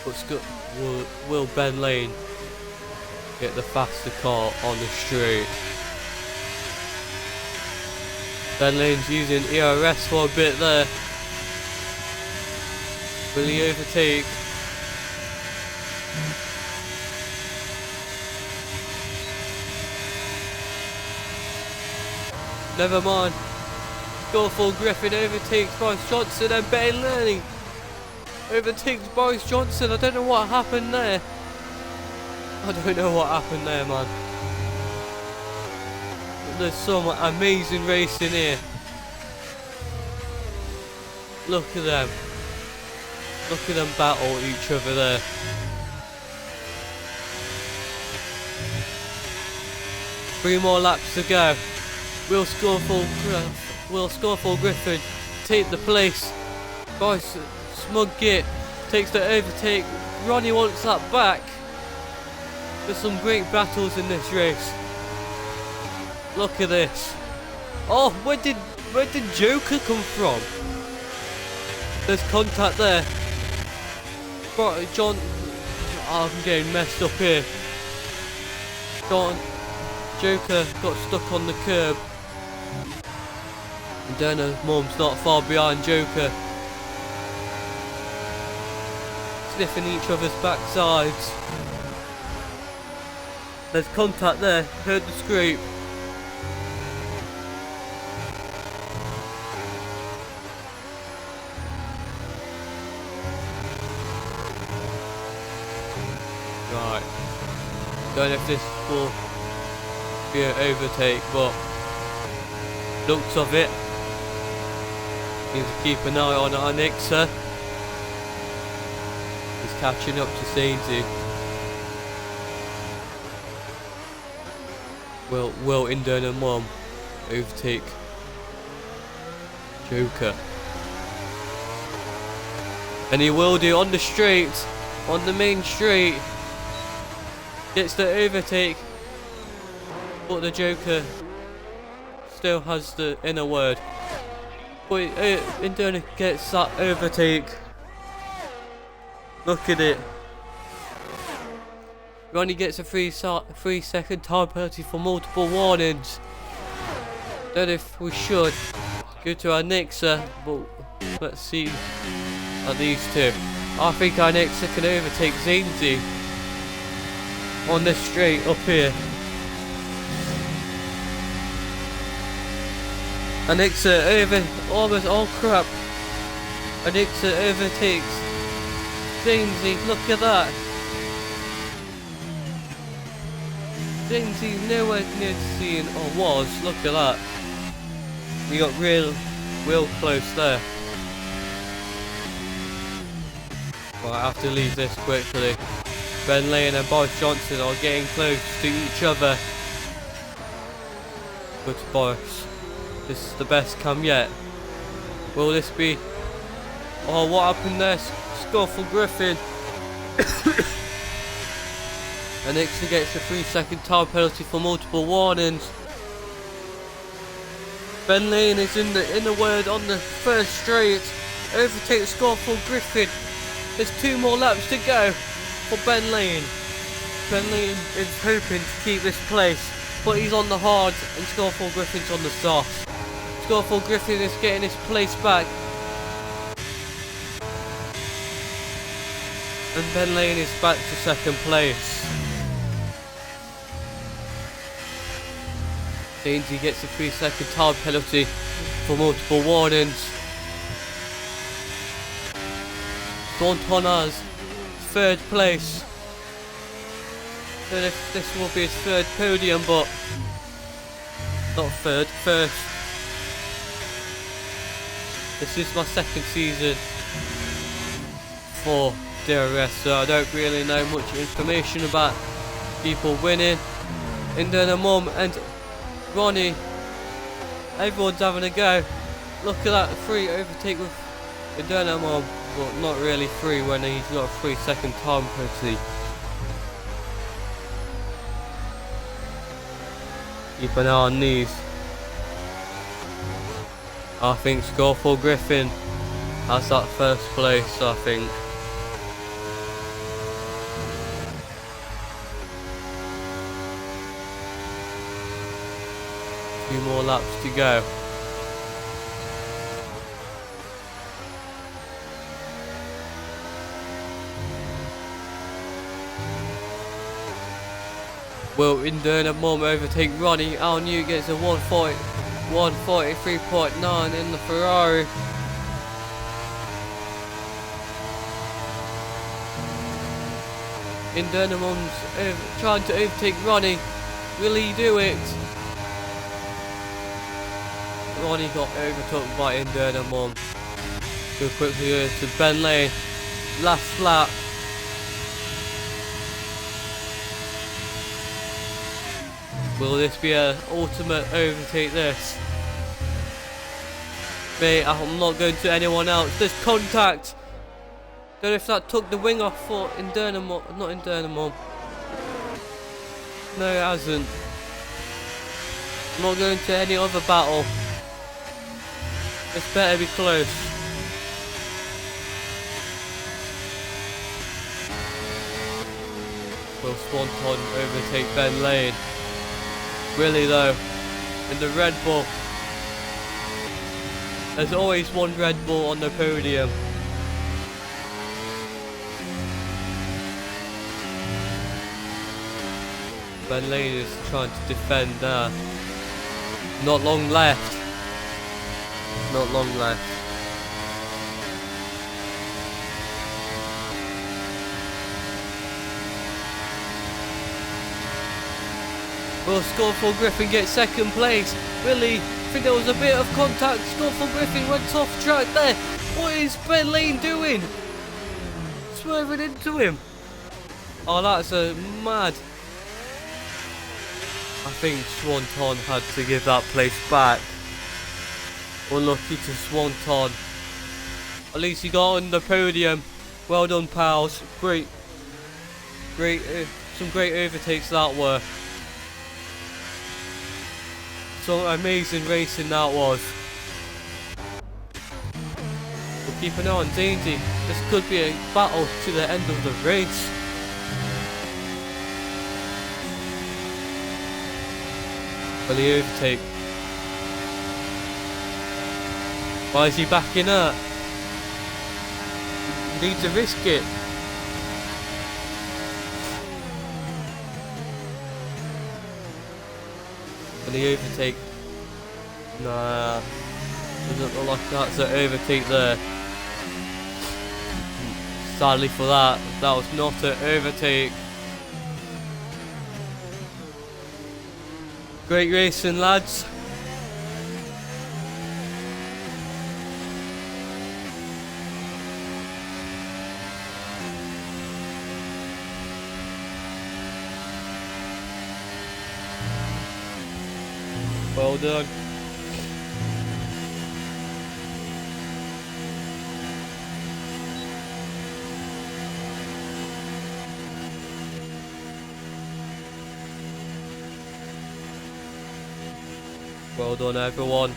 But will Ben Lane get the faster car on the straight? Ben Lane's using DRS for a bit there. Will he overtake? Never mind. Score for Griffin overtakes Boris Johnson, and Ben Lane overtakes Boris Johnson. I don't know what happened there. I don't know what happened there, man. There's some amazing racing here. Look at them. Look at them battle each other there. Three more laps to go. Will score for Griffin. Take the place. Boys, Smug Git takes the overtake. Ronnie wants that back. There's some great battles in this race. Look at this. Oh, where did Joker come from? There's contact there. John, oh, I'm getting messed up here. Joker got stuck on the curb. And Dana Mum's not far behind Joker. Sniffing each other's backsides. There's contact there. Heard the scrape. Right. Don't know if this will be an overtake, but looks of it. Need to keep an eye on our Nixer. He's catching up to Sainsy. Will Indon and Mom overtake Joker. And he will do on the straight, on the main straight. Gets the overtake, but the Joker still has the inner word. But Indona gets that overtake. Look at it. Ronnie gets a 3-second time penalty for multiple warnings. Don't know if we should go to our Nixer, but let's see at these two. I think our Nixer can overtake Zainsy on this straight up here. And Ixa over almost, oh crap. And Ixa overtakes Jamesy, look at that. Jamesy's nowhere near to seeing, or was, look at that. We got real close there. Well, I have to leave this quickly. Ben Lane and Boris Johnson are getting close to each other. Good Boris. This is the best cam yet. Will this be... Oh, what happened there? Scuffle Griffin. And Nixon gets a 3-second time penalty for multiple warnings. Ben Lane is in the word on the first straight. Overtakes Scuffle Griffin. There's 2 more laps to go for Ben Lane. Ben Lane is hoping to keep this place, but he's on the hard and Scuffle Griffin's on the soft. Scuffle Griffin is getting his place back. And Ben Lane is back to second place. Dainty gets a 3-second time penalty for multiple warnings. Thornton has 3rd place. Don't know if this will be his 3rd podium, but not 3rd, 1st. This is my 2nd season for DRS, so I don't really know much information about people winning. And then Mum and Ronnie, everyone's having a go. Look at that free overtake with Indana Mum. Well, not really free when he's got a 3-second time penalty. Keep an eye on these. I think Scuffle Griffin has that 1st place, I think. A few more laps to go. Will Indana Mum overtake Ronnie? Al New gets a 143.9 in the Ferrari. Indana Mum's trying to overtake Ronnie. Will he do it? Ronnie got overtook by Indana Mum. Go quickly to Ben Lane. Last lap. Will this be an ultimate overtake this? Mate, I'm not going to anyone else. There's contact. Don't know if that took the wing off for Indana Mum. Not Indana Mum. No, it hasn't. I'm not going to any other battle. This better be close. Will Swanton overtake Ben Lane? Really though, in the Red Bull. There's always one Red Bull on the podium. Ben Lane is trying to defend there. Not long left. Not long left. Will Scuffle Griffin get 2nd place? Really? I think there was a bit of contact. Scuffle Griffin went off track there. What is Ben Lane doing? Swerving into him. Oh, that's a mad. I think Swanton had to give that place back. Unlucky to Swanton. At least he got on the podium. Well done, pals. Great, some great overtakes that were. Some amazing racing that was. We'll keep an eye on Dainty. This could be a battle to the end of the race. Will he overtake? Why is he backing up? He needs to risk it. Will he overtake? Nah, doesn't look like that's an overtake there. Sadly for that was not an overtake. Great racing, lads. Well done. Well done, everyone.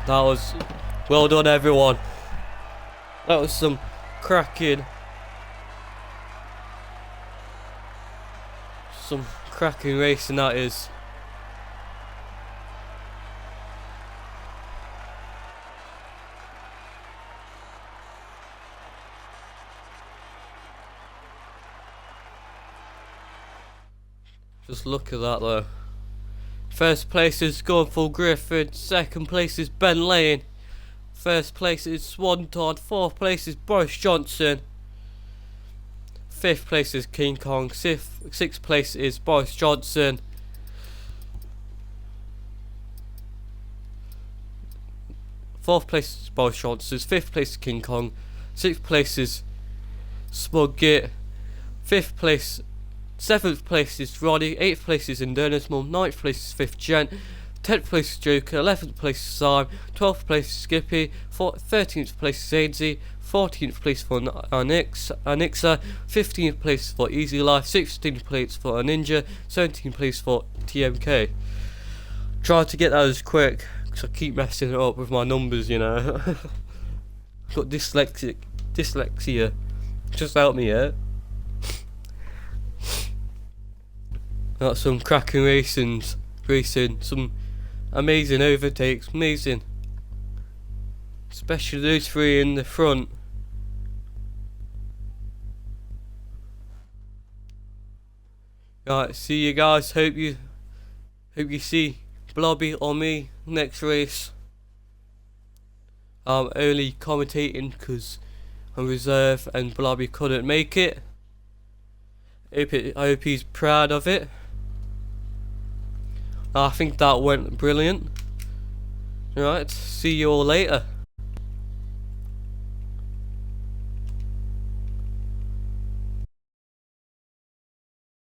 That was well done, everyone. That was some cracking racing, that is. Just look at that though. First place is Scornful Griffin, second place is Ben Lane, first place is Swan Todd, fourth place is Boris Johnson, fifth place is King Kong, sixth place is Boris Johnson, fourth place is Boris Johnson, fifth place is King Kong, sixth place is Smug-Git, fifth place, seventh place is Ronnie, eighth place is Endurance Mum, ninth place is Fifth Gent, 10th place is Joker, 11th place is Sime, 12th place is Skippy, 13th place is Ainsy, 14th place for Anixa, 15th place for Easy Life, 16th place for a Ninja, 17th place for TMK. Try to get those quick, because I keep messing it up with my numbers, you know. I've got dyslexia. Just help me out. Got some cracking racing, some amazing overtakes, amazing. Especially those three in the front. Right, see you guys. Hope you see Blobby or me next race. I'm only commentating because I'm reserve and Blobby couldn't make it. I hope he's proud of it. I think that went brilliant. Right, see you all later.